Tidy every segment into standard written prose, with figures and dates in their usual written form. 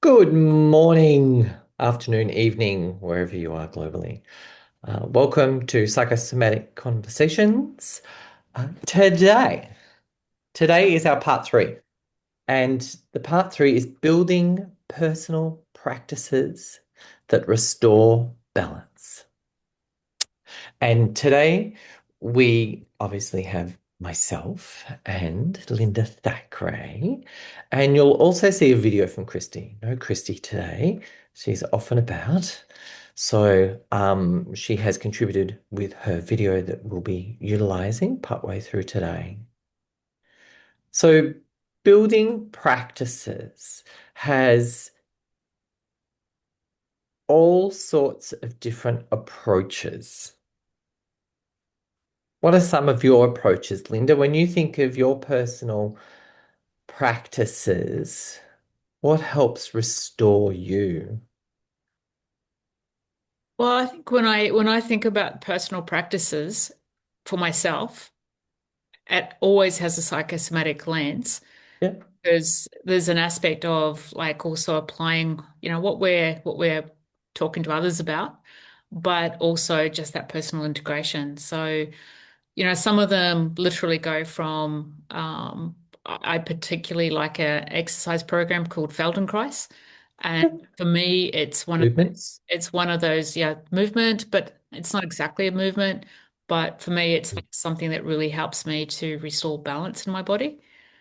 Good morning, afternoon, evening, wherever you are globally. Welcome to Psychosomatic Conversations. Today is our part three, and the part three is building personal practices that restore balance. And today we obviously have myself and Linda Thackray, and you'll also see a video from Christy. No Christy today. She's off and about. So she has contributed with her video that we'll be utilizing partway through today. So building practices has all sorts of different approaches. What are some of your approaches, Linda? When you think of your personal practices, what helps restore you? Well, I think when I think about personal practices for myself, it always has a psychosomatic lens Yeah. because there's an aspect of like also applying, what we're talking to others about, but also just that personal integration. So, some of them literally go from I particularly like a exercise program called Feldenkrais. And for me, Movement. it's one of those, yeah, movement, but it's not exactly a movement. But for me, it's like something that really helps me to restore balance in my body.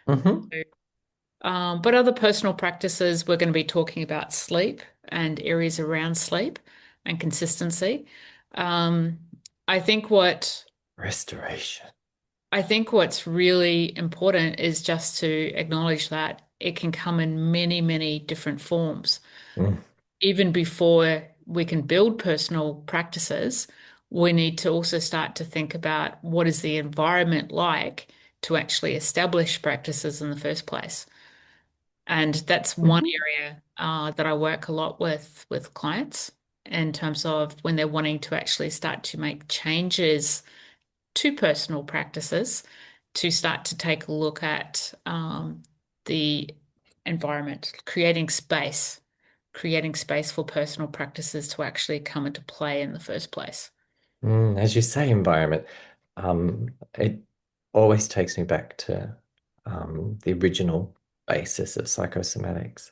Mm-hmm. But other personal practices, we're going to be talking about sleep and areas around sleep and consistency. Um, I think what Restoration. I think what's really important is just to acknowledge that it can come in many, many different forms. Mm. Even before we can build personal practices, we need to also start to think about what is the environment like to actually establish practices in the first place. And that's one Mhm. area that I work a lot with clients in terms of when they're wanting to actually start to make changes to personal practices to start to take a look at the environment, creating space for personal practices to actually come into play in the first place. As you say, environment. It always takes me back to the original basis of psychosomatics.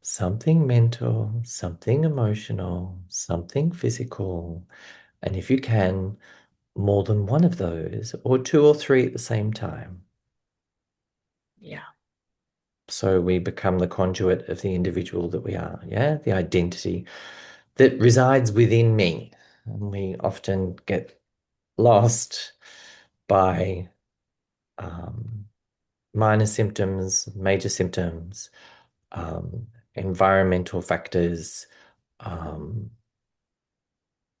Something mental, something emotional, something physical. And if you can, more than one of those, or two or three at the same time. Yeah. So we become the conduit of the individual that we are, yeah? The identity that resides within me. And we often get lost by um, minor symptoms, major symptoms, um, environmental factors, um,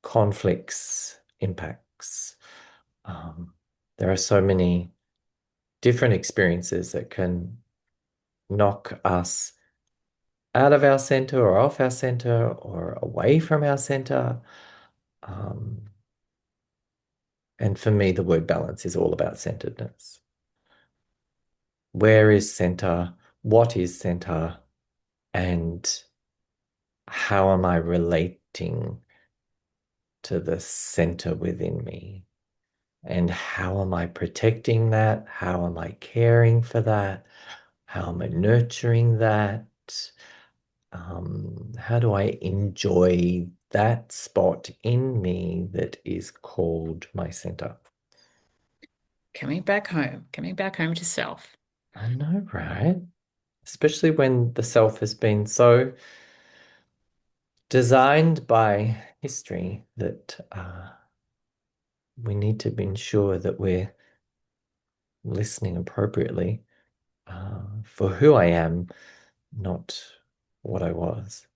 conflicts, impacts. Um, there are so many different experiences that can knock us out of our center or off our center or away from our center. Um, and for me, the word balance is all about centeredness. Where is center? What is center? And how am I relating to the center within me? And how am I protecting that? How am I caring for that? How am I nurturing that? How do I enjoy that spot in me that is called my center? Coming back home to self. I know, right? Especially when the self has been so designed by history that we need to ensure that we're listening appropriately for who I am, not what I was.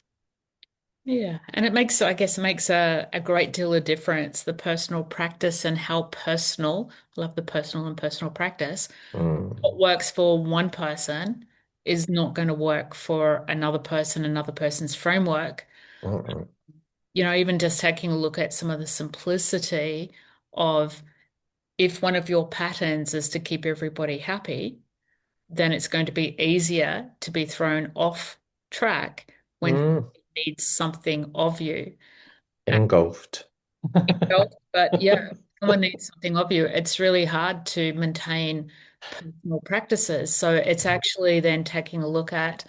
Yeah. And I guess it makes a great deal of difference, the personal practice and how personal, I love the personal and personal practice. Mm, What works for one person is not going to work for another person, another person's framework. mm, Even just taking a look at some of the simplicity of if one of your patterns is to keep everybody happy, then it's going to be easier to be thrown off track when Mm, it needs something of you. And engulfed. but yeah, someone needs something of you. It's really hard to maintain personal practices. So it's actually then taking a look at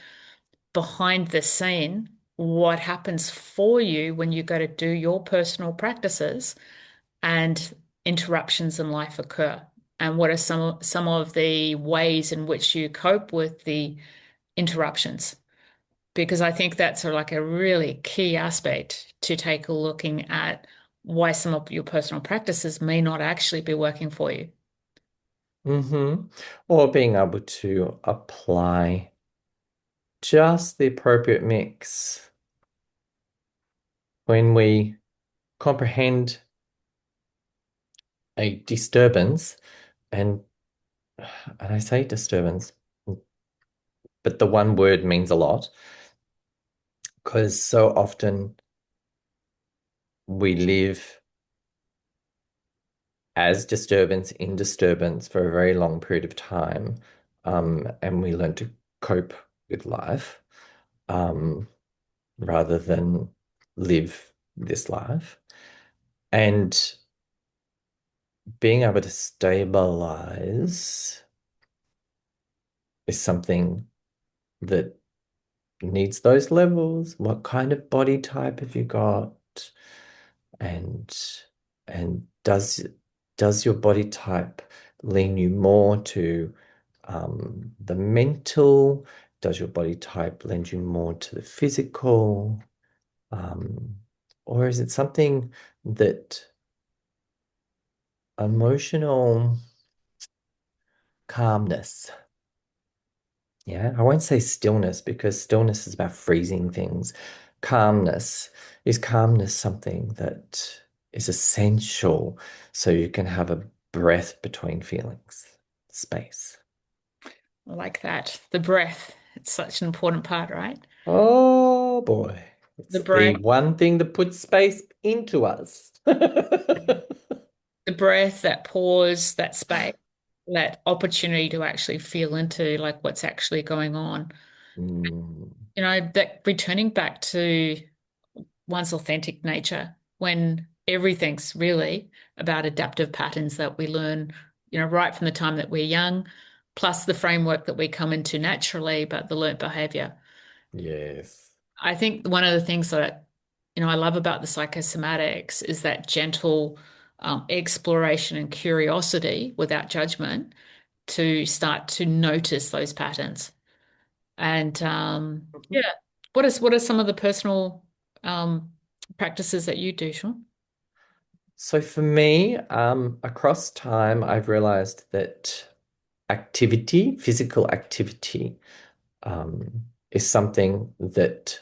behind the scene, what happens for you when you go to do your personal practices and interruptions in life occur. And what are some of the ways in which you cope with the interruptions? Because I think that's like a really key aspect to take a looking at why some of your personal practices may not actually be working for you. Mm-hmm. Or being able to apply just the appropriate mix when we comprehend a disturbance, and and I say disturbance, but the one word means a lot because so often we live as disturbance in disturbance for a very long period of time, and we learn to cope with life, um, rather than live this life. And being able to stabilize is something that needs those levels. What kind of body type have you got? And and does your body type lean you more to the mental? Does your body type lend you more to the physical? Um, or is it something that emotional calmness? Yeah, I won't say stillness because stillness is about freezing things. Calmness, is calmness something that is essential so you can have a breath between feelings, space? I like that. The breath, it's such an important part, right? Oh boy, The it's the breath, one thing that puts space into us. the breath, that pause, that space, that opportunity to actually feel into like what's actually going on. Mm, That returning back to one's authentic nature when everything's really about adaptive patterns that we learn, right from the time that we're young, plus the framework that we come into naturally, but the learnt behavior. yes. I think one of the things that, I love about the psychosomatics is that gentle exploration and curiosity without judgment to start to notice those patterns. And Mhm. yeah, what are some of the personal um, practices that you do, Sean? So for me, across time, I've realized that activity, physical activity, is something that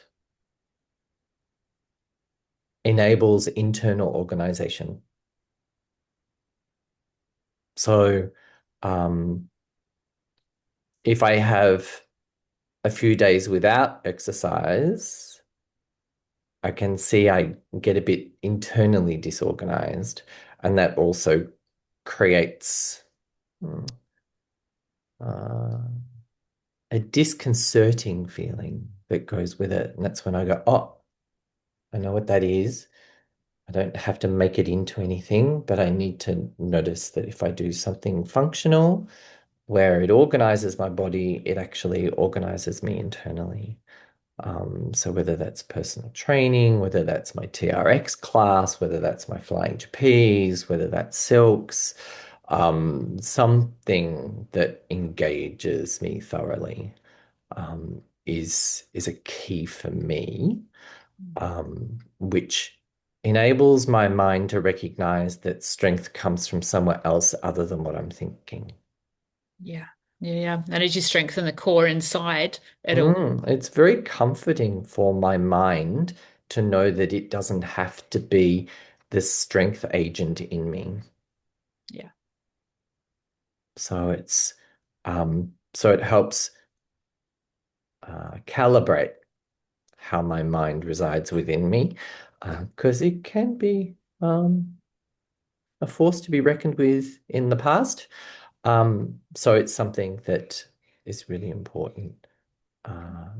enables internal organization. So, um, if I have a few days without exercise, I can see I get a bit internally disorganized, and that also creates hmm, uh, a disconcerting feeling that goes with it. And that's when I go, oh, I know what that is. I don't have to make it into anything, but I need to notice that if I do something functional where it organizes my body, it actually organizes me internally. So whether that's personal training, whether that's my TRX class, whether that's my flying trapeze, whether that's silks, something that engages me thoroughly, is a key for me, which enables my mind to recognize that strength comes from somewhere else other than what I'm thinking. Yeah. Yeah, yeah. And as you strengthen the core inside, it'll, It's very comforting for my mind to know that it doesn't have to be the strength agent in me. yeah. So it helps calibrate how my mind resides within me, because it can be a force to be reckoned with in the past. So it's something that is really important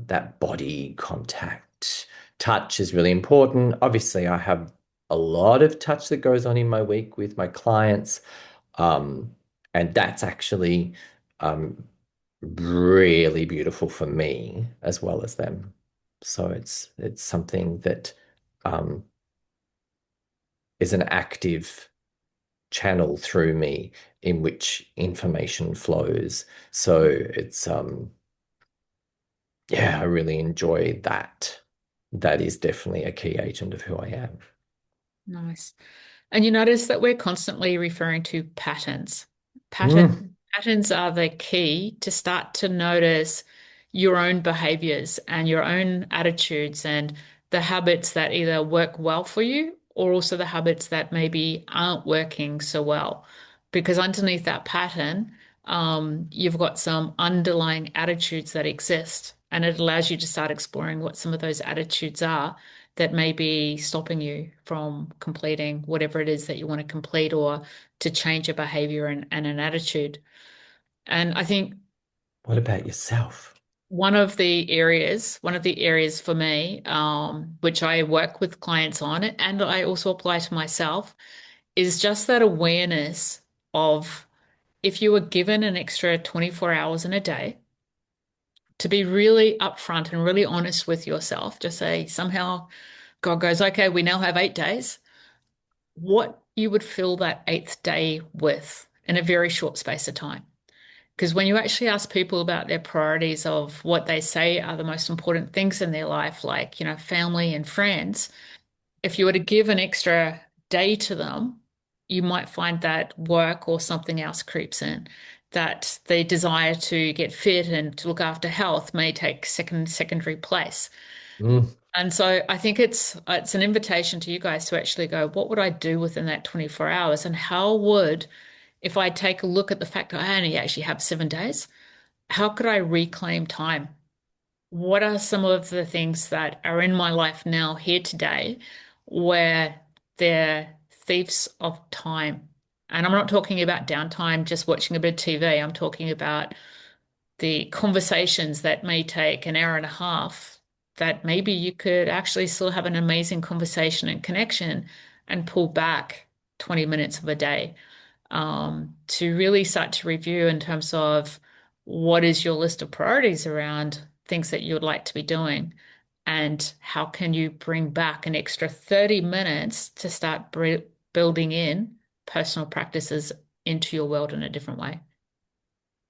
that body contact. Touch is really important. Obviously, I have a lot of touch that goes on in my week with my clients. Um, and that's actually um, really beautiful for me as well as them. So it's something that um, is an active channel through me in which information flows. So it's yeah, I really enjoy that. That is definitely a key agent of who I am. Nice. And you notice that we're constantly referring to patterns. Mm, Patterns are the key to start to notice your own behaviors and your own attitudes and the habits that either work well for you or also the habits that maybe aren't working so well. Because underneath that pattern, you've got some underlying attitudes that exist, and it allows you to start exploring what some of those attitudes are that may be stopping you from completing whatever it is that you want to complete or to change a behavior and an attitude. And I think what about yourself? one of the areas for me, which I work with clients on and I also apply to myself, is just that awareness of if you were given an extra 24 hours in a day, to be really upfront and really honest with yourself, just say somehow God goes, okay, we now have 8 days. What you would fill that eighth day with in a very short space of time. Because when you actually ask people about their priorities of what they say are the most important things in their life, like, family and friends, if you were to give an extra day to them, you might find that work or something else creeps in, that the desire to get fit and to look after health may take secondary place. Mm, And so I think it's an invitation to you guys to actually go, what would I do within that 24 hours? And how would, if I take a look at the fact that I only actually have 7 days, how could I reclaim time? What are some of the things that are in my life now, here today, where they're thieves of time? And I'm not talking about downtime, just watching a bit of TV. I'm talking about the conversations that may take an hour and a half, that maybe you could actually still have an amazing conversation and connection and pull back 20 minutes of a day, to really start to review in terms of what is your list of priorities around things that you would like to be doing, and how can you bring back an extra 30 minutes to start building in personal practices into your world in a different way.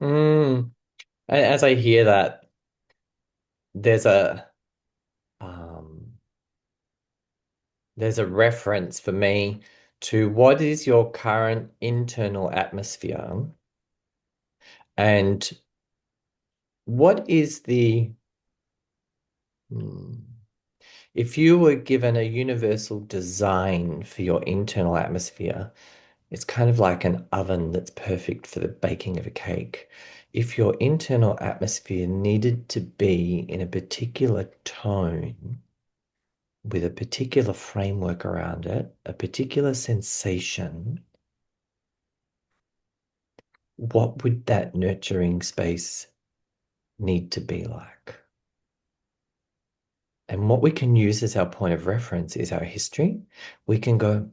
mm. And as I hear that, there's um, there's a reference for me to what is your current internal atmosphere and what is hmm, if you were given a universal design for your internal atmosphere, it's kind of like an oven that's perfect for the baking of a cake. If your internal atmosphere needed to be in a particular tone, with a particular framework around it, a particular sensation, what would that nurturing space need to be like? And what we can use as our point of reference is our history. We can go,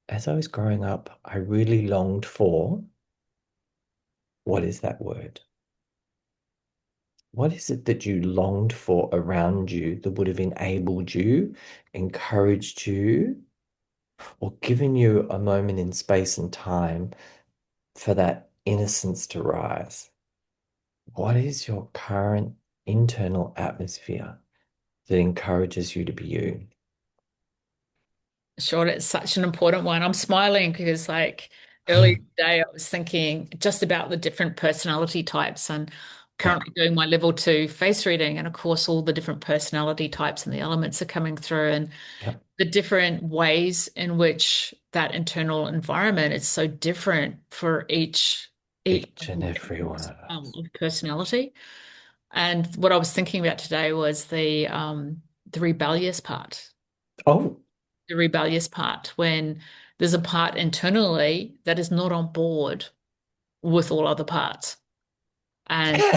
as I was growing up, I really longed for, what is that word? What is it that you longed for around you that would have enabled you, encouraged you, or given you a moment in space and time for that innocence to rise? What is your current internal atmosphere that encourages you to be you? Sure, it's such an important one. I'm smiling because, like, earlier today, I was thinking just about the different personality types and Yeah, currently doing my level 2 face reading. And of course, all the different personality types and the elements are coming through, and yeah. the different ways in which that internal environment is so different for each Each and every one of of us. personality. And what I was thinking about today was the rebellious part Oh. the rebellious part when there's a part internally that is not on board with all other parts. And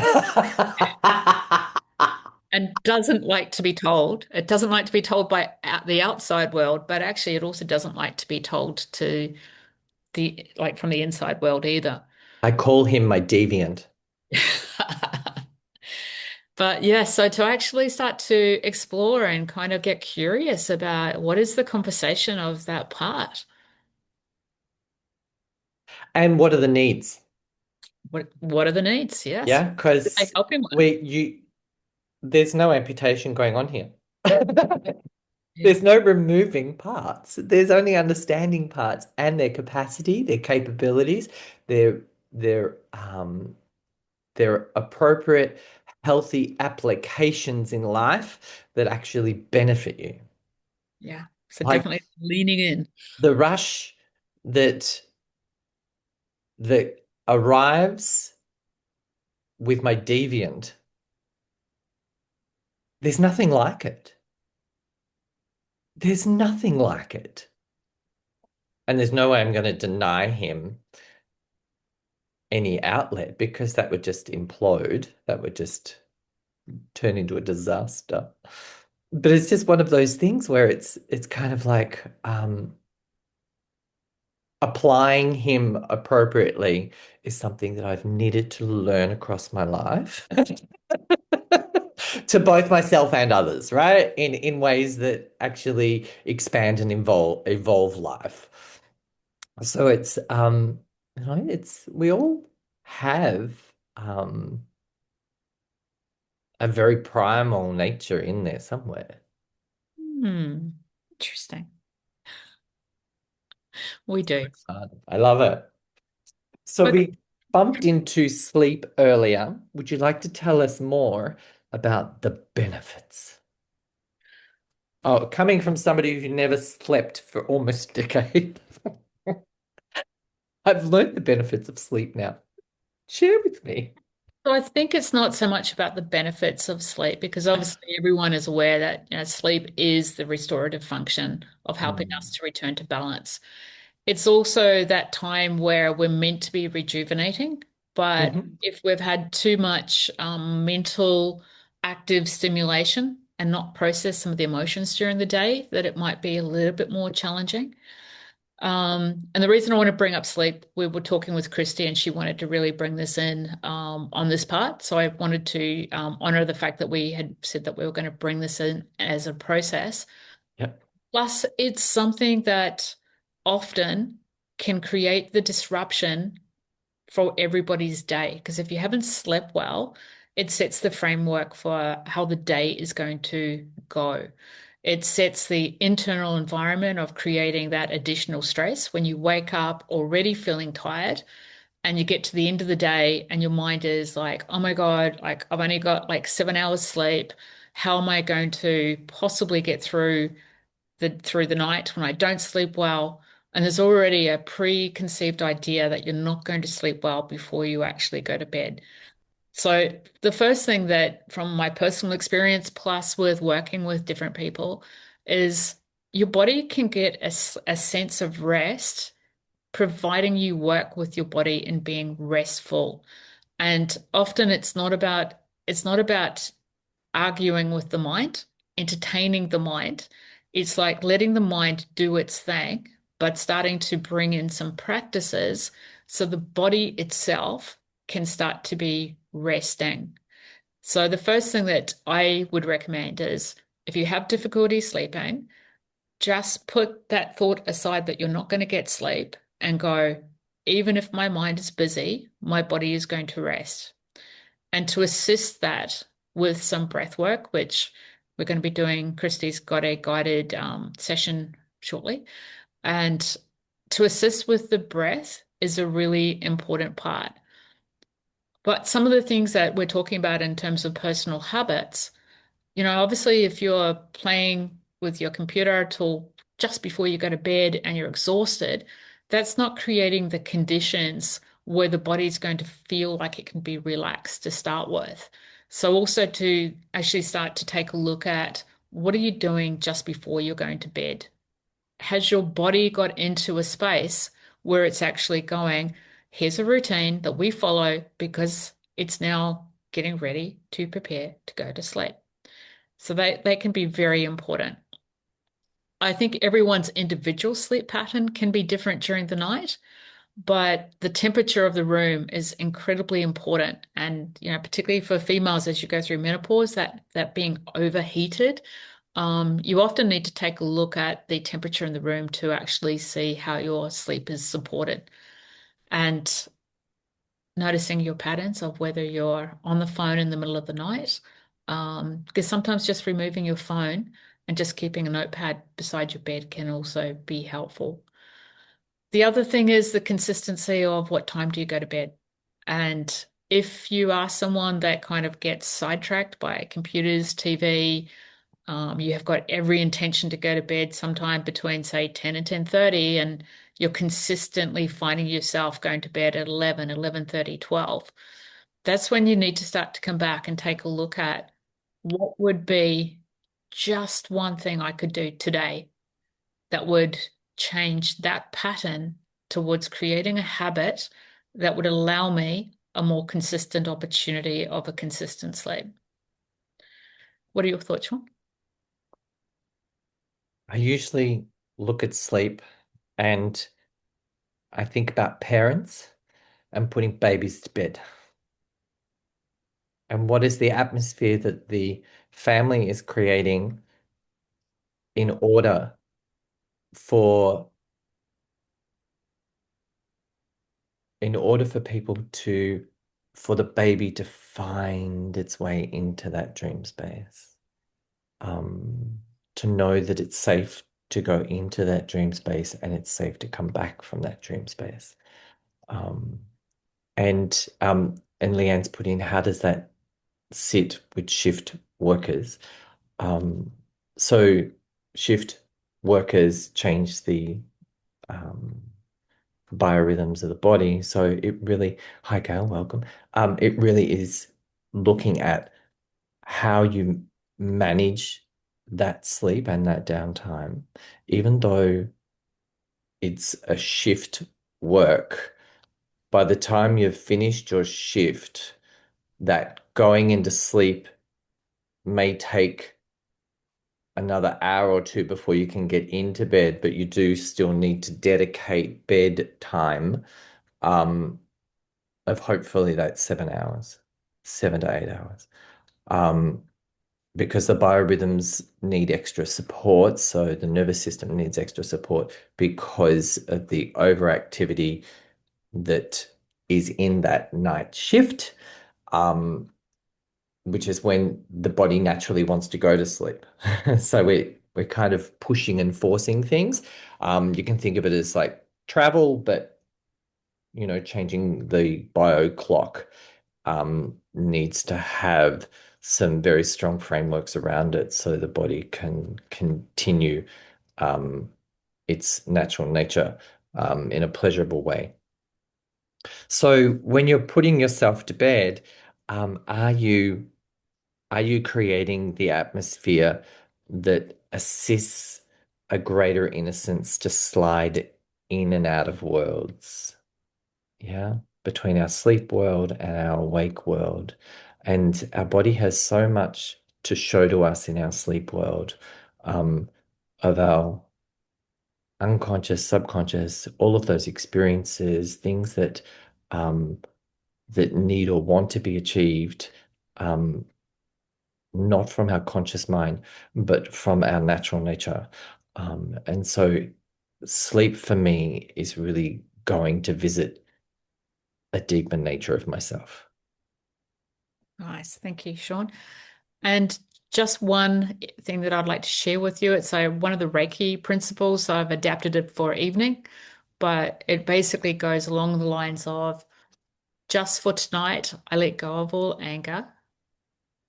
and doesn't like to be told. It doesn't like to be told by the outside world, but actually it also doesn't like to be told to the like from the inside world either. I call him my deviant. But yeah, so to actually start to explore and kind of get curious about what is the conversation of that part? And what are the needs? What are the needs? Yes. Yeah, What do they because help him with? there's no amputation going on here. Yeah. There's no removing parts. There's only understanding parts and their capacity, their capabilities, their their um their appropriate healthy applications in life that actually benefit you. Yeah. So Like definitely leaning in. the rush that that arrives with my deviant, there's nothing like it. There's nothing like it. And there's no way I'm going to deny him any outlet because that would just implode. That would just turn into a disaster. But it's just one of those things where it's kind of like applying him appropriately is something that I've needed to learn across my life to both myself and others, right? In ways that actually expand and evolve life. So it's we all have um a very primal nature in there somewhere. Hmm. Interesting. We do. It's fun. I love it. So But we bumped into sleep earlier. Would you like to tell us more about the benefits? Oh, coming from somebody who never slept for almost a decade, I've learned the benefits of sleep now. Share with me. so I think it's not so much about the benefits of sleep because obviously everyone is aware that sleep is the restorative function of helping us Mm. to return to balance. It's also that time where we're meant to be rejuvenating, but Mhm. if we've had too much mental active stimulation and not process some of the emotions during the day, that it might be a little bit more challenging. And the reason I want to bring up sleep, we were talking with Christy and she wanted to really bring this in on this part. So I wanted to honor the fact that we had said that we were going to bring this in as a process. Yep. Plus, it's something that often can create the disruption for everybody's day. Because if you haven't slept well, it sets the framework for how the day is going to go. It sets the internal environment of creating that additional stress when you wake up already feeling tired and you get to the end of the day and your mind is like, oh my God, like I've only got like 7 hours sleep. How am I going to possibly get through the night when I don't sleep well? And there's already a preconceived idea that you're not going to sleep well before you actually go to bed. So the first thing that from my personal experience, plus with working with different people, is your body can get a sense of rest, providing you work with your body in being restful. And often it's not about arguing with the mind, entertaining the mind. It's like letting the mind do its thing, but starting to bring in some practices so the body itself can start to be resting. So the first thing that I would recommend is if you have difficulty sleeping, just put that thought aside that you're not going to get sleep and go, even if my mind is busy, my body is going to rest. And to assist that with some breath work, which we're going to be doing, Christy's got a guided session shortly. And to assist with the breath is a really important part. But some of the things that we're talking about in terms of personal habits, obviously, if you're playing with your computer till just before you go to bed and you're exhausted, that's not creating the conditions where the body's going to feel like it can be relaxed to start with. So also to actually start to take a look at what are you doing just before you're going to bed? Has your body got into a space where it's actually going, here's a routine that we follow because it's now getting ready to prepare to go to sleep. So they can be very important. I think everyone's individual sleep pattern can be different during the night, but the temperature of the room is incredibly important. And, particularly for females as you go through menopause, that being overheated, you often need to take a look at the temperature in the room to actually see how your sleep is supported. And noticing your patterns of whether you're on the phone in the middle of the night. Because sometimes just removing your phone and just keeping a notepad beside your bed can also be helpful. The other thing is the consistency of what time do you go to bed? And if you are someone that kind of gets sidetracked by computers, TV, you have got every intention to go to bed sometime between, say, 10 and 10:30, and you're consistently finding yourself going to bed at 11, 11:30, 12. That's when you need to start to come back and take a look at what would be just one thing I could do today that would change that pattern towards creating a habit that would allow me a more consistent opportunity of a consistent sleep. What are your thoughts, Sean? I usually look at sleep and I think about parents and putting babies to bed. And what is the atmosphere that the family is creating in order for people to for the baby to find its way into that dream space. Um, to know that it's safe to go into that dream space and it's safe to come back from that dream space. Um, and Leanne's put in, how does that sit with shift workers? Um, so shift workers change the um, biorhythms of the body. So it really, hi Gail, welcome. It really is looking at how you manage that sleep and that downtime, even though it's a shift work, by the time you've finished your shift, that going into sleep may take another hour or two before you can get into bed, but you do still need to dedicate bed time of hopefully that's 7 hours, 7 to 8 hours. Um, because the biorhythms need extra support. So the nervous system needs extra support because of the overactivity that is in that night shift, which is when the body naturally wants to go to sleep. So we're kind of pushing and forcing things. You can think of it as like travel, but changing the bio clock needs to have some very strong frameworks around it so the body can continue um, its natural nature in a pleasurable way. So when you're putting yourself to bed, are you creating the atmosphere that assists a greater innocence to slide in and out of worlds? Yeah, between our sleep world and our awake world. And our body has so much to show to us in our sleep world, um, of our unconscious, subconscious, all of those experiences, things um, that need or want to be achieved, um, not from our conscious mind, but from our natural nature. And so sleep for me is really going to visit a deeper nature of myself. Nice. Thank you, Sean. And just one thing that I'd like to share with you. It's one of the Reiki principles. So I've adapted it for evening, but it basically goes along the lines of just for tonight, I let go of all anger.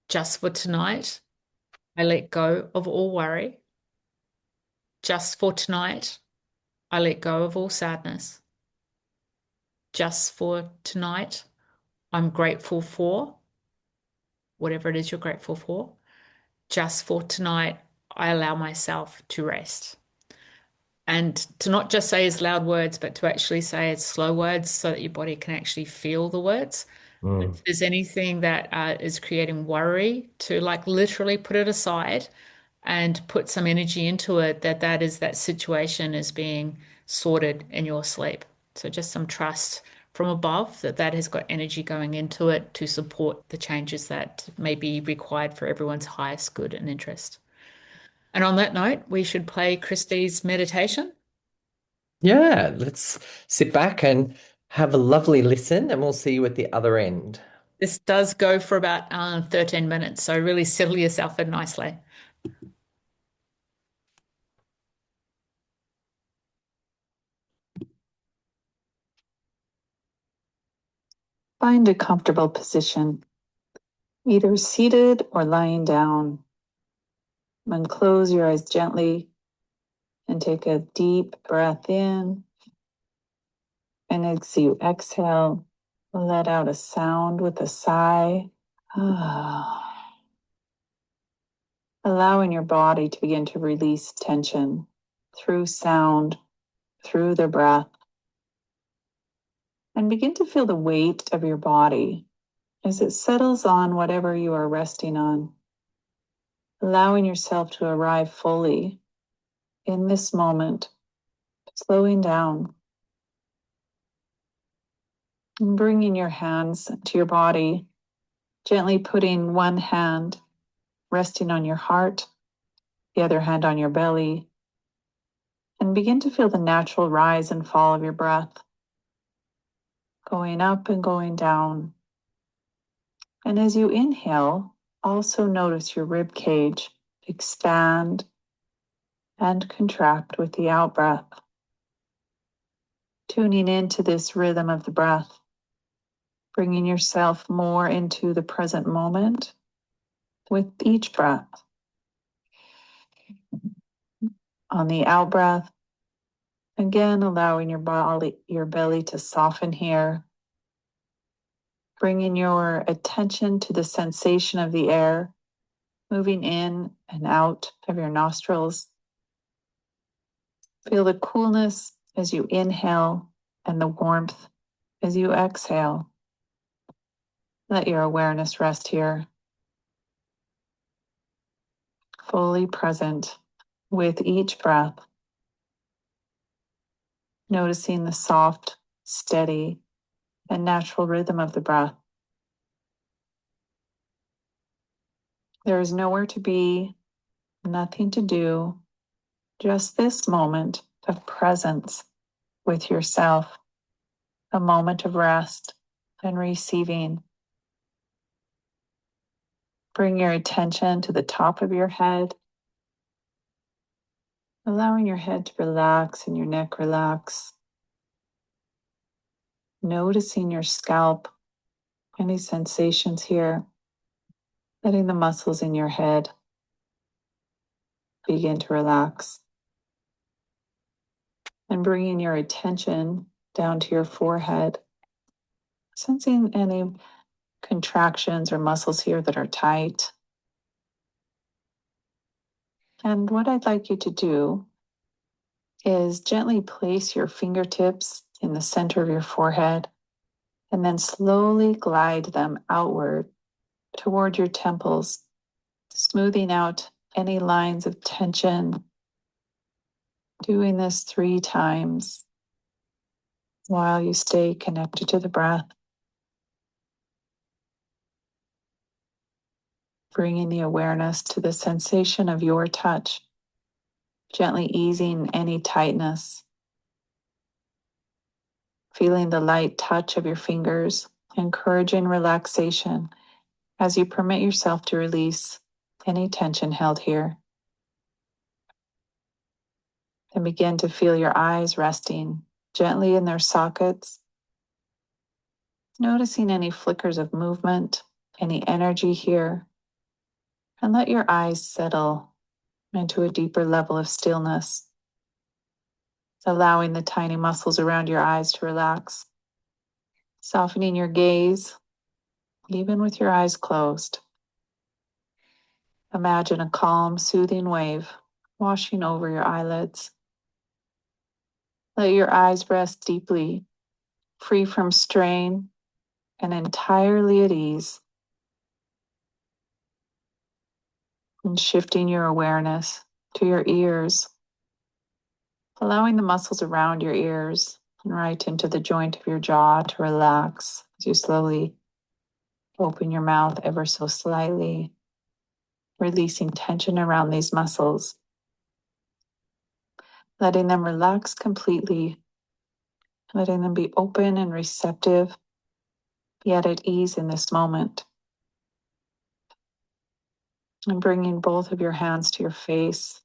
Just for tonight, I let go of all worry. Just for tonight, I let go of all sadness. Just for tonight, I'm grateful for whatever it is you're grateful for. Just for tonight, I allow myself to rest. And to not just say as loud words, but to actually say as slow words so that your body can actually feel the words. Mm. If there's anything that is creating worry, to like literally put it aside and put some energy into it, that is that situation is being sorted in your sleep. So just some trust from above that that has got energy going into it to support the changes that may be required for everyone's highest good and interest. And on that note, we should play Christie's meditation. Yeah, let's sit back and have a lovely listen, and we'll see you at the other end. This does go for about 13 minutes, so really settle yourself in nicely. Find a comfortable position, either seated or lying down. Then close your eyes gently and take a deep breath in. And as you exhale, let out a sound with a sigh. Allowing your body to begin to release tension through sound, through the breath. And begin to feel the weight of your body as it settles on whatever you are resting on. Allowing yourself to arrive fully in this moment, slowing down. And bringing your hands to your body, gently putting one hand resting on your heart, the other hand on your belly, and begin to feel the natural rise and fall of your breath, going up and going down. And as you inhale, also notice your rib cage expand and contract with the out breath, tuning into this rhythm of the breath, bringing yourself more into the present moment with each breath. On the out breath, again allowing your belly to soften here, bringing your attention to the sensation of the air moving in and out of your nostrils. Feel the coolness as you inhale and the warmth as you exhale. Let your awareness rest here, fully present with each breath, noticing the soft, steady, and natural rhythm of the breath. There is nowhere to be, nothing to do, just this moment of presence with yourself, a moment of rest and receiving. Bring your attention to the top of your head, allowing your head to relax and your neck relax. Noticing your scalp, any sensations here, letting the muscles in your head begin to relax. And bringing your attention down to your forehead, sensing any contractions or muscles here that are tight. And what I'd like you to do is gently place your fingertips in the center of your forehead and then slowly glide them outward toward your temples, smoothing out any lines of tension. Doing this 3 times while you stay connected to the breath. Bringing the awareness to the sensation of your touch, gently easing any tightness. Feeling the light touch of your fingers, encouraging relaxation as you permit yourself to release any tension held here. And begin to feel your eyes resting gently in their sockets, noticing any flickers of movement, any energy here, and let your eyes settle into a deeper level of stillness, allowing the tiny muscles around your eyes to relax, softening your gaze, even with your eyes closed. Imagine a calm, soothing wave washing over your eyelids. Let your eyes rest deeply, free from strain, and entirely at ease, and shifting your awareness to your ears, allowing the muscles around your ears and right into the joint of your jaw to relax as you slowly open your mouth ever so slightly, releasing tension around these muscles, letting them relax completely, letting them be open and receptive, yet at ease in this moment. And bringing both of your hands to your face,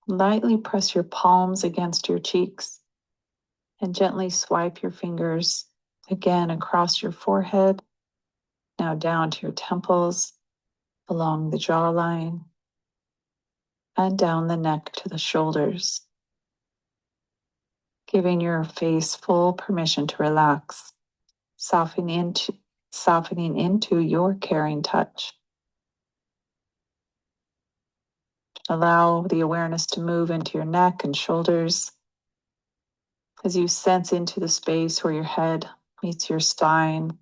lightly press your palms against your cheeks and gently swipe your fingers again across your forehead, now down to your temples, along the jawline, and down the neck to the shoulders, giving your face full permission to relax, softening into your caring touch. Allow the awareness to move into your neck and shoulders as you sense into the space where your head meets your spine,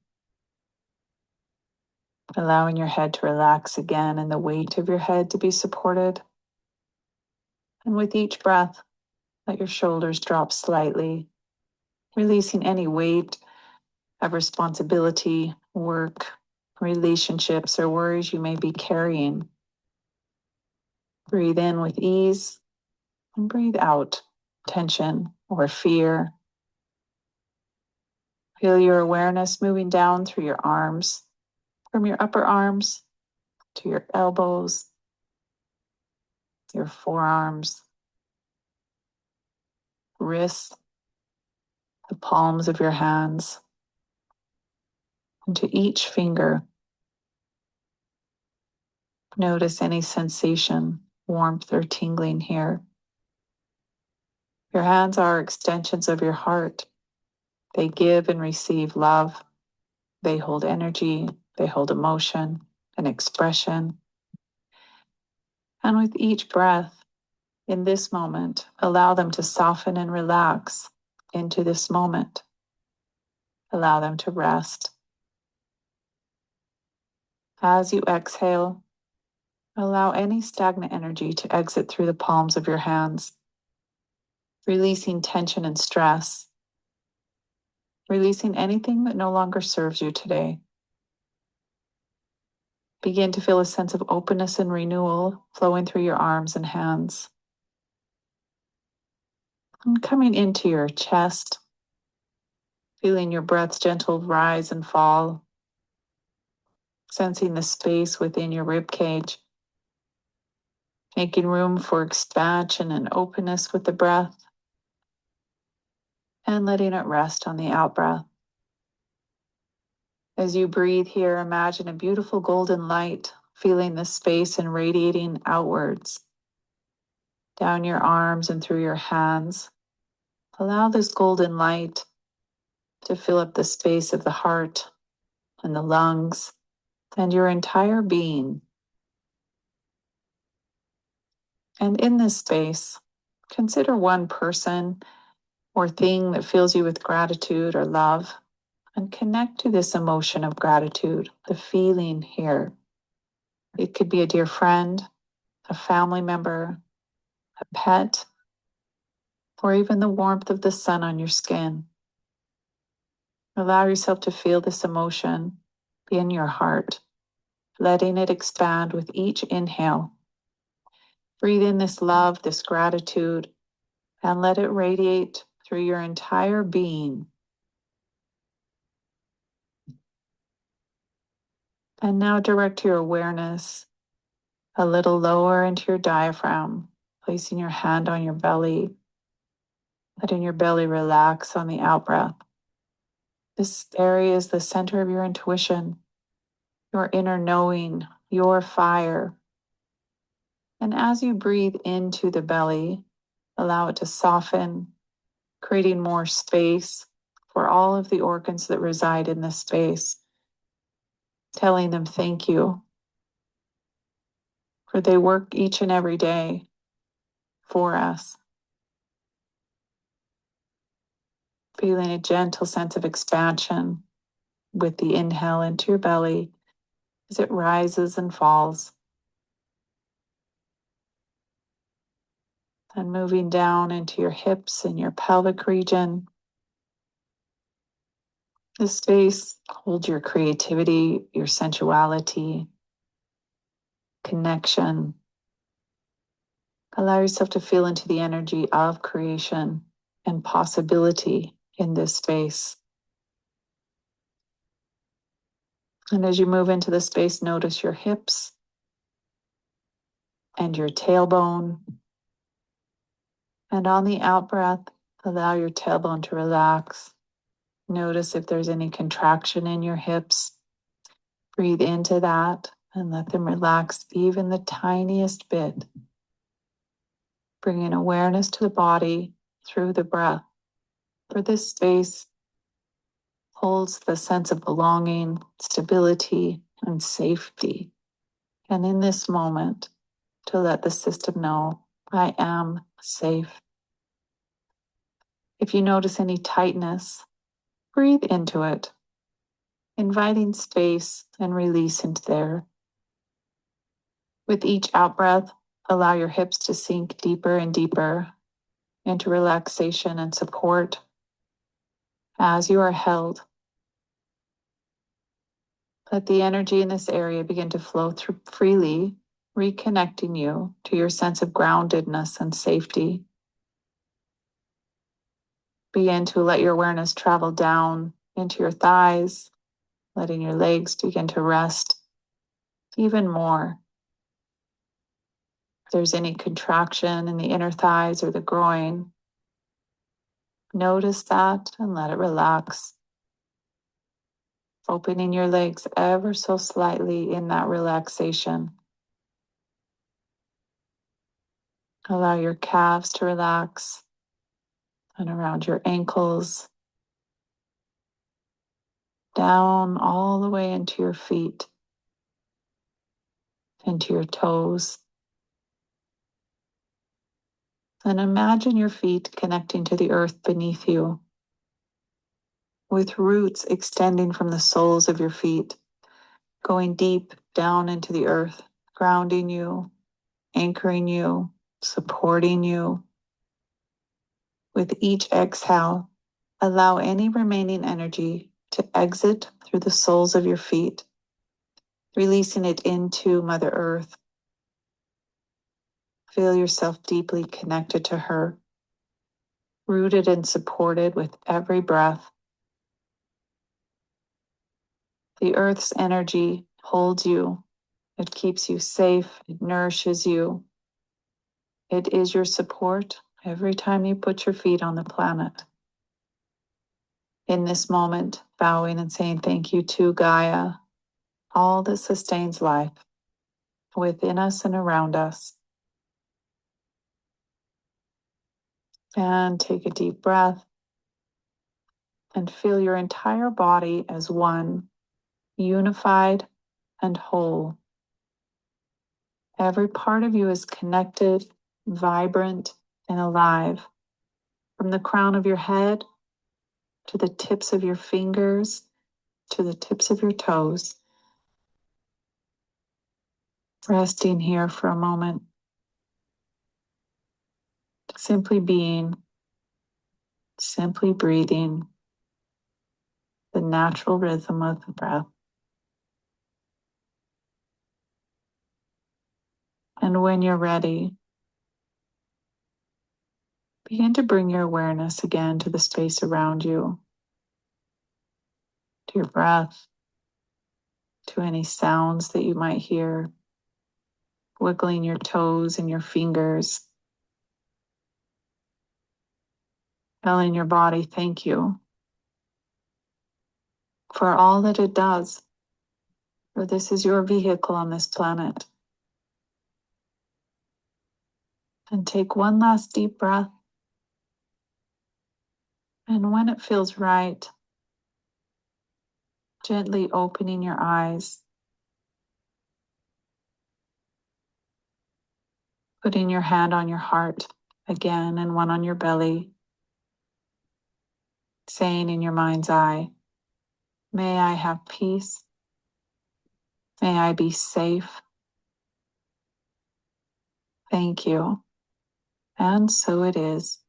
allowing your head to relax again and the weight of your head to be supported. And with each breath, let your shoulders drop slightly, releasing any weight of responsibility, work, relationships, or worries you may be carrying. Breathe in with ease and breathe out tension or fear. Feel your awareness moving down through your arms, from your upper arms to your elbows, your forearms, wrists, the palms of your hands, and to each finger. Notice any sensation, warmth, or tingling here. Your hands are extensions of your heart. They give and receive love. They hold energy. They hold emotion and expression. And with each breath in this moment, allow them to soften and relax into this moment. Allow them to rest. As you exhale, allow any stagnant energy to exit through the palms of your hands, releasing tension and stress, releasing anything that no longer serves you today. Begin to feel a sense of openness and renewal flowing through your arms and hands. And coming into your chest, feeling your breath's gentle rise and fall, sensing the space within your rib cage, making room for expansion and openness with the breath, and letting it rest on the out-breath. As you breathe here, imagine a beautiful golden light filling the space and radiating outwards, down your arms and through your hands. Allow this golden light to fill up the space of the heart and the lungs and your entire being. And in this space, consider one person or thing that fills you with gratitude or love, and connect to this emotion of gratitude, the feeling here. It could be a dear friend, a family member, a pet, or even the warmth of the sun on your skin. Allow yourself to feel this emotion in your heart, letting it expand with each inhale. Breathe in this love, this gratitude, and let it radiate through your entire being. And now direct your awareness a little lower into your diaphragm, placing your hand on your belly, letting your belly relax on the out-breath. This area is the center of your intuition, your inner knowing, your fire. And as you breathe into the belly, allow it to soften, creating more space for all of the organs that reside in this space, telling them thank you, for they work each and every day for us. Feeling a gentle sense of expansion with the inhale into your belly as it rises and falls. And moving down into your hips and your pelvic region. This space holds your creativity, your sensuality, connection. Allow yourself to feel into the energy of creation and possibility in this space. And as you move into the space, notice your hips and your tailbone. And on the out breath, allow your tailbone to relax. Notice if there's any contraction in your hips. Breathe into that and let them relax even the tiniest bit. Bringing awareness to the body through the breath. For this space holds the sense of belonging, stability, and safety. And in this moment, to let the system know, I am safe. If you notice any tightness, breathe into it, inviting space and release into there. With each out breath, allow your hips to sink deeper and deeper into relaxation and support as you are held. Let the energy in this area begin to flow through freely, reconnecting you to your sense of groundedness and safety. Begin to let your awareness travel down into your thighs, letting your legs begin to rest even more. If there's any contraction in the inner thighs or the groin, notice that and let it relax. Opening your legs ever so slightly in that relaxation. Allow your calves to relax and around your ankles, down all the way into your feet, into your toes. And imagine your feet connecting to the earth beneath you, with roots extending from the soles of your feet, going deep down into the earth, grounding you, anchoring you, supporting you. With each exhale, allow any remaining energy to exit through the soles of your feet, releasing it into Mother Earth. Feel yourself deeply connected to her, rooted and supported with every breath. The Earth's energy holds you. It keeps you safe. It nourishes you. It is your support every time you put your feet on the planet. In this moment, bowing and saying thank you to Gaia, all that sustains life within us and around us. And take a deep breath and feel your entire body as one, unified and whole. Every part of you is connected, vibrant, and alive. From the crown of your head to the tips of your fingers to the tips of your toes. Resting here for a moment. Simply being, simply breathing the natural rhythm of the breath. And when you're ready, begin to bring your awareness again to the space around you, to your breath, to any sounds that you might hear, wiggling your toes and your fingers, telling your body thank you for all that it does, for this is your vehicle on this planet. And take one last deep breath. And when it feels right, gently opening your eyes, putting your hand on your heart again and one on your belly, saying in your mind's eye, May I have peace. May I be safe. Thank you. And so it is.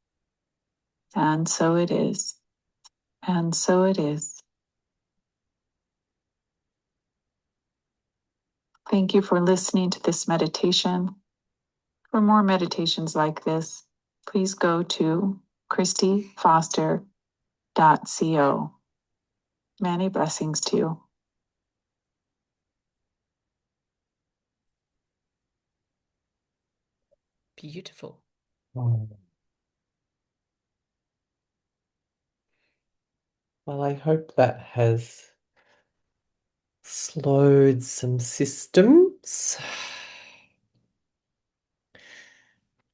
And so it is. And so it is. Thank you for listening to this meditation. For more meditations like this, please go to christyfoster.co. Many blessings to you. Beautiful. Oh. Well, I hope that has slowed some systems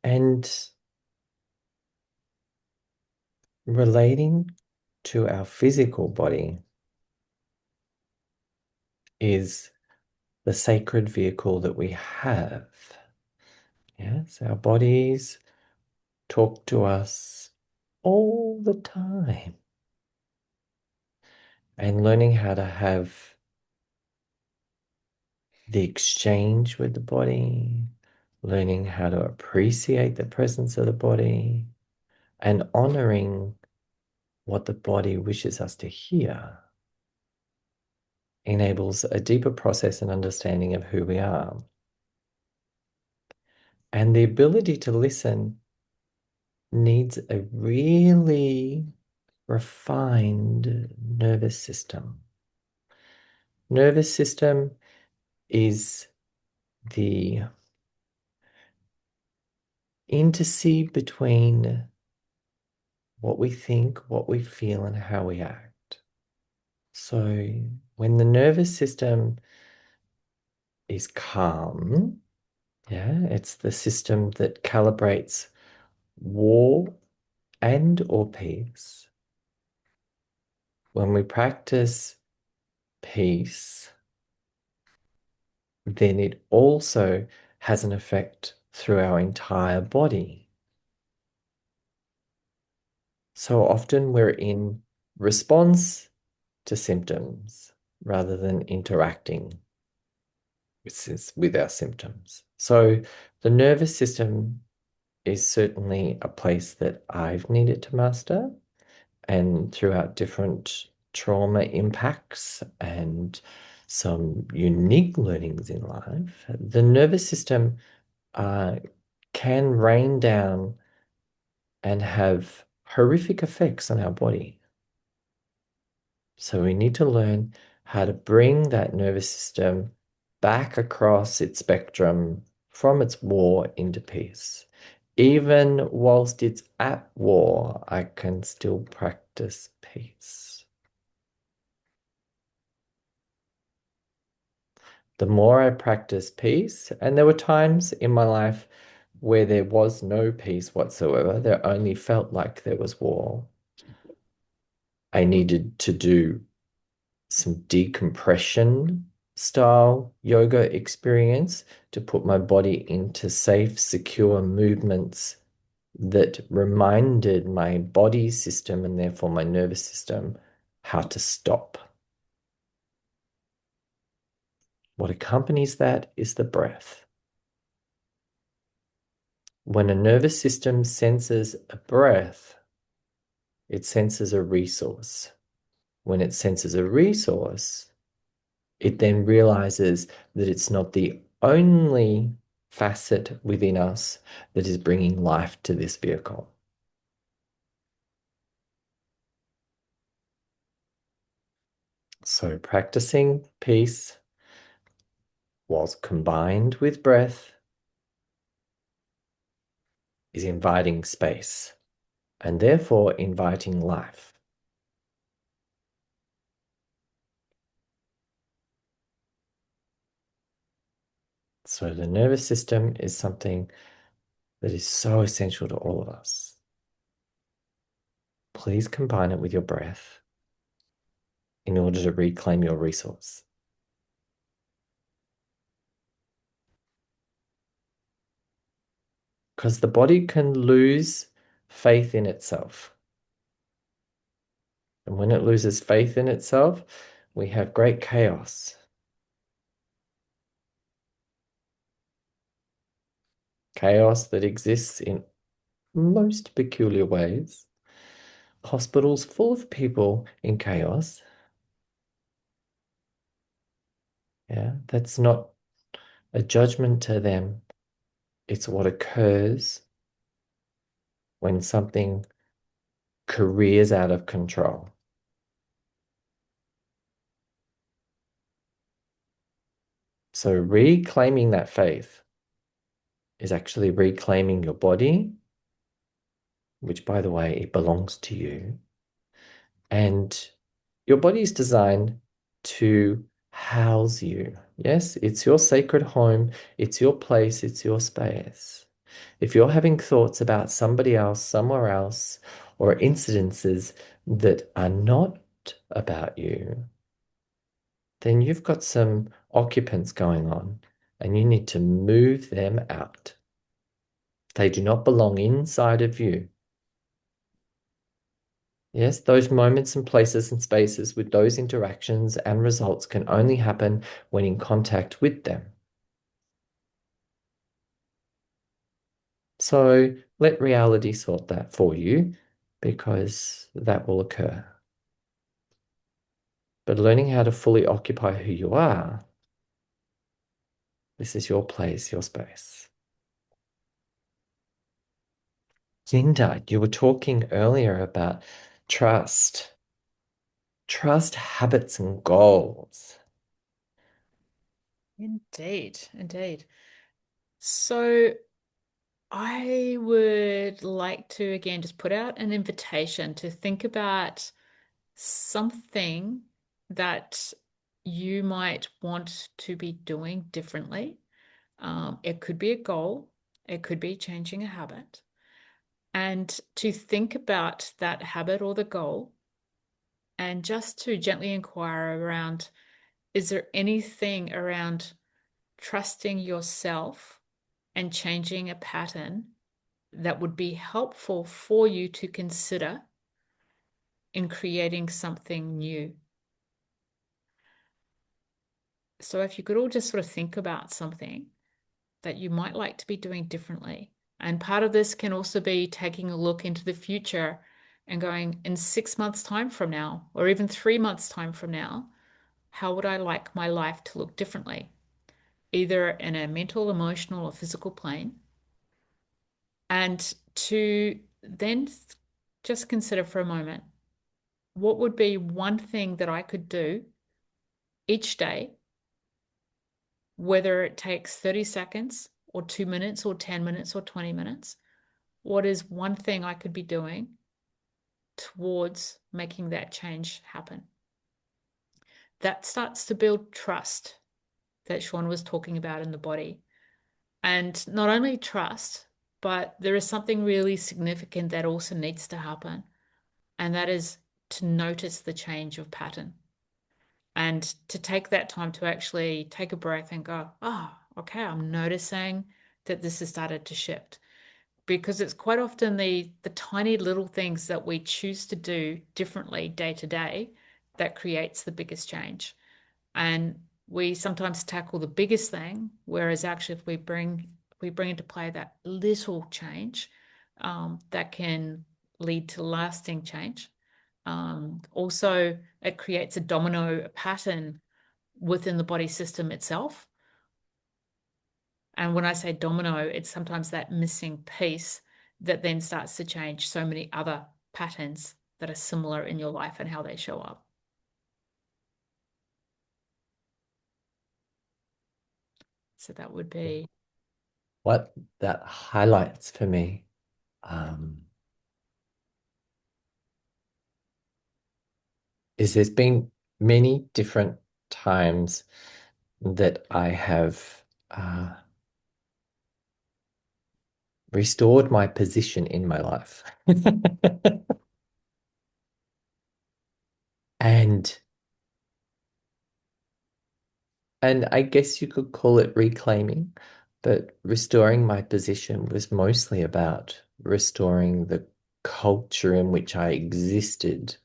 and relating to our physical body is the sacred vehicle that we have. Yes, our bodies talk to us all the time. And learning how to have the exchange with the body, learning how to appreciate the presence of the body, and honoring what the body wishes us to hear enables a deeper process and understanding of who we are. And the ability to listen needs a really refined nervous system. Nervous system is the interseed between what we think, what we feel, and how we act. So when the nervous system is calm, it's the system that calibrates war and or peace. When we practice peace, then it also has an effect through our entire body. So often we're in response to symptoms rather than interacting with our symptoms. So the nervous system is certainly a place that I've needed to master, and throughout different trauma impacts and some unique learnings in life, the nervous system can rain down and have horrific effects on our body. So we need to learn how to bring that nervous system back across its spectrum from its war into peace. Even whilst it's at war, I can still practice peace. The more I practice peace, and there were times in my life where there was no peace whatsoever, there only felt like there was war. I needed to do some decompression style yoga experience to put my body into safe, secure movements that reminded my body system and therefore my nervous system how to stop. What accompanies that is the breath. When a nervous system senses a breath, it senses a resource. When it senses a resource, it then realizes that it's not the only facet within us that is bringing life to this vehicle. So practicing peace whilst combined with breath is inviting space and therefore inviting life. So the nervous system is something that is so essential to all of us. Please combine it with your breath in order to reclaim your resource. Because the body can lose faith in itself. And when it loses faith in itself, we have great chaos. Chaos that exists in most peculiar ways. Hospitals full of people in chaos. Yeah, that's not a judgment to them. It's what occurs when something careers out of control. So reclaiming that faith is actually reclaiming your body, which, by the way, it belongs to you. And your body is designed to house you. Yes, it's your sacred home, it's your place, it's your space. If you're having thoughts about somebody else, somewhere else, or incidences that are not about you, then you've got some occupants going on and you need to move them out. They do not belong inside of you. Yes, those moments and places and spaces with those interactions and results can only happen when in contact with them. So let reality sort that for you, because that will occur. But learning how to fully occupy who you are, this is your place, your space. Linda, you were talking earlier about trust. Trust, habits, and goals. Indeed, indeed. So I would like to again just put out an invitation to think about something that you might want to be doing differently. It could be a goal, it could be changing a habit. And to think about that habit or the goal and just to gently inquire around, is there anything around trusting yourself and changing a pattern that would be helpful for you to consider in creating something new? So if you could all just sort of think about something that you might like to be doing differently. And part of this can also be taking a look into the future and going, in 6 months' time from now, or even 3 months' time from now, how would I like my life to look differently? Either in a mental, emotional, or physical plane. And to then just consider for a moment, what would be one thing that I could do each day, whether it takes 30 seconds or 2 minutes or 10 minutes or 20 minutes? What is one thing I could be doing towards making that change happen? That starts to build trust that Sean was talking about in the body. And not only trust, but there is something really significant that also needs to happen. And that is to notice the change of pattern and to take that time to actually take a breath and go, oh, okay, I'm noticing that this has started to shift. Because it's quite often the tiny little things that we choose to do differently day to day that creates the biggest change. And we sometimes tackle the biggest thing, whereas actually if we bring into play that little change, that can lead to lasting change. Also, it creates a domino pattern within the body system itself. And when I say domino, it's sometimes that missing piece that then starts to change so many other patterns that are similar in your life and how they show up. So that would be What that highlights for me is there's been many different times that I have restored my position in my life. And I guess you could call it reclaiming, but restoring my position was mostly about restoring the culture in which I existed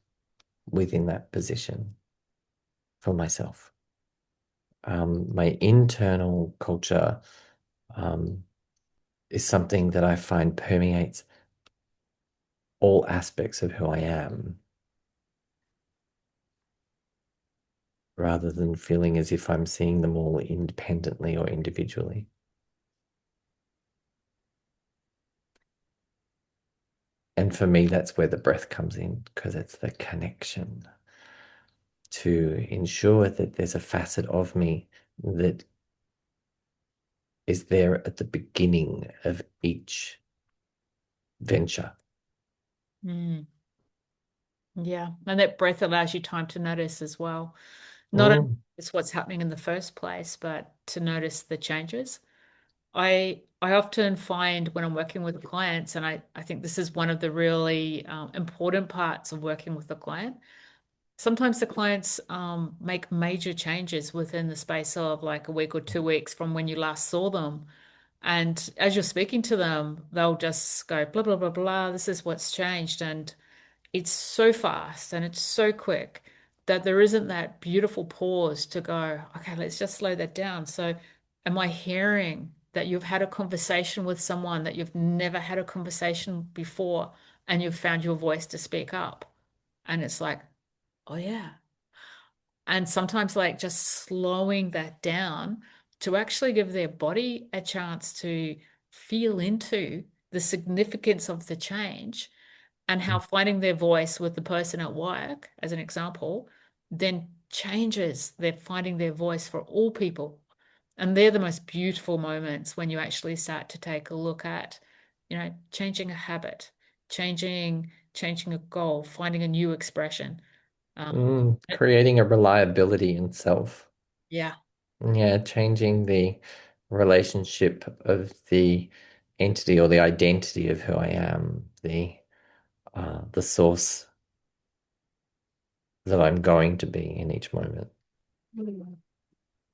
within that position. for myself. My internal culture is something that I find permeates all aspects of who I am, rather than feeling as if I'm seeing them all independently or individually. And for me, that's where the breath comes in, because it's the connection to ensure that there's a facet of me that is there at the beginning of each venture. Mm. Yeah. And that breath allows you time to notice as well. Not only it's what's happening in the first place, but to notice the changes. I often find when I'm working with clients, and I think this is one of the really important parts of working with a client. Sometimes the clients make major changes within the space of like a week or 2 weeks from when you last saw them. And as you're speaking to them, they'll just go, blah, blah, blah, blah. This is what's changed. And it's so fast and it's so quick that there isn't that beautiful pause to go, okay, let's just slow that down. So, am I hearing that you've had a conversation with someone that you've never had a conversation before and you've found your voice to speak up? And it's like, oh, yeah. And sometimes, like, just slowing that down to actually give their body a chance to feel into the significance of the change and how finding their voice with the person at work, as an example, then changes their finding their voice for all people. And they're the most beautiful moments when you actually start to take a look at, changing a habit, changing a goal, finding a new expression. Creating a reliability in self. Yeah. Yeah, changing the relationship of the entity or the identity of who I am, the source that I'm going to be in each moment.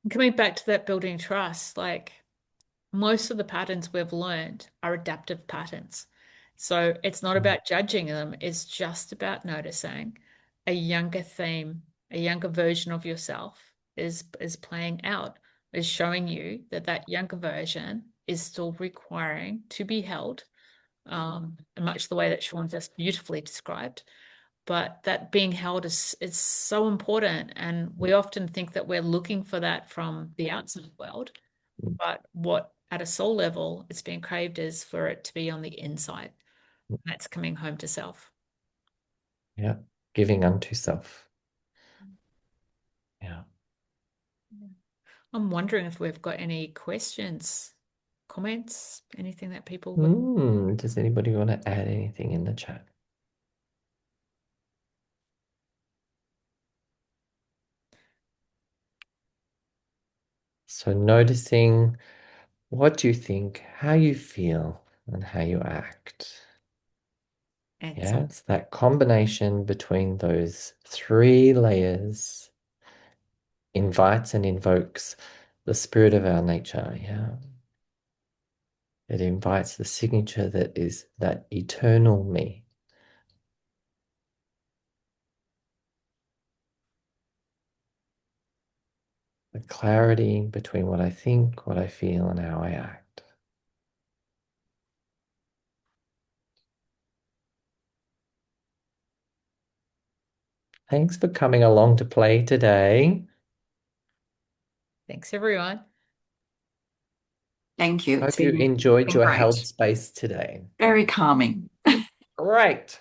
Coming back to that building trust, like most of the patterns we've learned are adaptive patterns. So it's not about judging them, it's just about noticing a younger theme, a younger version of yourself is playing out, is showing you that that younger version is still requiring to be held, much the way that Sean just beautifully described. But that being held is so important. And we often think that we're looking for that from the outside world. But what at a soul level it's being craved is for it to be on the inside. That's coming home to self. Yeah, giving unto self. Yeah. I'm wondering if we've got any questions, comments, anything that people would. Does anybody want to add anything in the chat? So noticing what you think, how you feel, and how you act. And Yeah, it's that combination between those three layers invites and invokes the spirit of our nature. Yeah. It invites the signature that is that eternal me. The clarity between what I think, what I feel, and how I act. Thanks for coming along to play today. thanks, everyone. Thank you. It's Hope you enjoyed been your great. held space today. Very calming. Great.